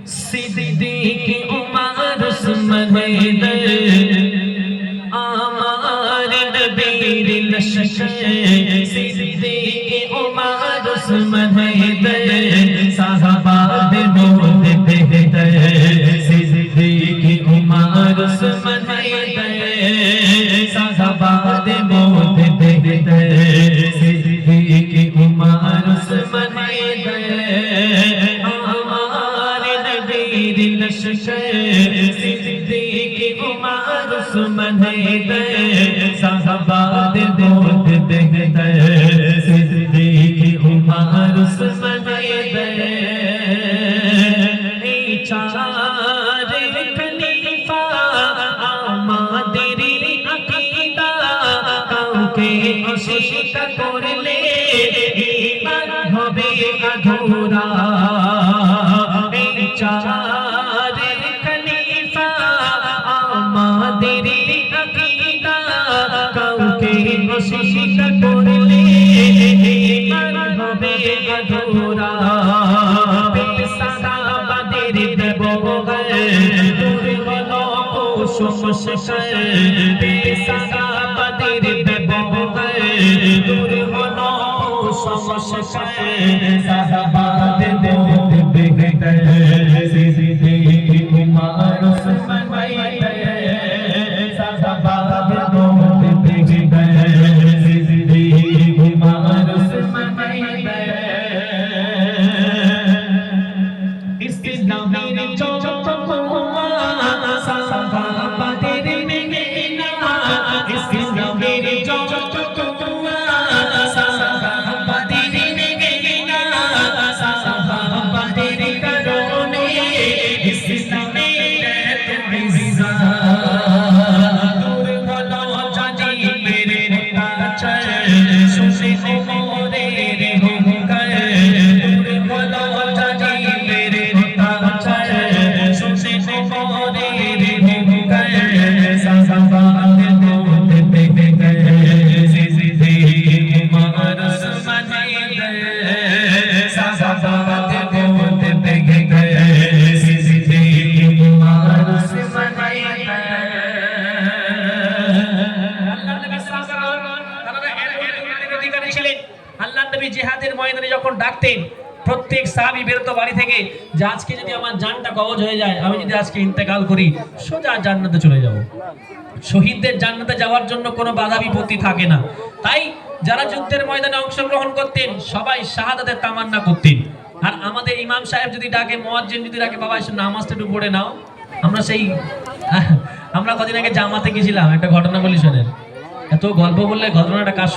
সিদ্দিক উমর উসমান হায়দার আমার নবীর লশকর সিদ্দিক উমর উসমান হায়দার সাহাবাদের মধ্যে বেহতর সিদ্দিক উমর উসমান হায়দার সাহাবাদের মধ্যে বেহতর সিদ্দিক উমর উসমান হায়দার সিদ্দিক উমর উসমান হায়দার সাহাবাদের মধ্যে বেহতর সিদ্দিক উমর উসমান হায়দার এই চার খলিফা আমাদের আকীদা কাউকে অস্বীকার করলে ঈমান হবে আধুরা এই চার খলিফা আমাদের আকীদা কাউকে অস্বীকার করলে ঈমান হবে আধুরা সাহাবাদের ব্যবহার দূর হলো কুসংস্কার সাহাবাদের ব্যবহার দূর হলো কুসংস্কার সাহাবাদের মধ্যে বেহতর সিদ্দিক উমর উসমান হায়দার সাহাবাদের মধ্যে বেহতর সিদ্দিক উমর উসমান হায়দার ইসলামের যত কুয়া সাহাবাদের মেঘনা ইসলামের যত কুয়া সাহাবাদের মেঘনা সাহাবাদের কারণে ইসলামের এত ইজ্জত দূর হলো জালিমের অত্যাচার শুনে ওমরের হুঙ্কার দূর হলো জালিমের অত্যাচার শুনে ওমরের হুঙ্কার সাহাবাদের মধ্যে বেহতর সিদ্দিক উমর উসমান হায়দার সাহাবাদের মধ্যে বেহতর সিদ্দিক উমর উসমান হায়দার আল্লাহর নবী সাল্লাল্লাহু আলাইহি ওয়াসাল্লাম তারা এর অধিকারী ছিলেন। আল্লাহর নবী জিহাদের ময়দানে যখন ডাকতেন প্রত্যেক সাহাবী বেরোতো বাড়ি থেকে যে আজকে যদি আমার জানটা কবজ হয়ে যায়, আমি যদি আজকে ইন্তেকাল করি, সোজা জান্নাতে চলে যাব। শহীদদের জান্নাতে যাওয়ার জন্য কোনো বাধা বিপত্তি থাকে না। তাই যারা যুদ্ধের ময়দানে অংশগ্রহণ করতেন সবাই শাহাদাতের তামান্না করতেন। আর আমাদের ইমাম সাহেব যদি ডাকে, মুয়াজ্জিন যদি ডাকে, বাবা এসে নামাজটা একটু পড়ে নাও, আমরা কদিন আগে জামাতে গেছিলাম, একটা ঘটনা বলি শোনেন। এত গল্প বললে ঘটনাটা কাজ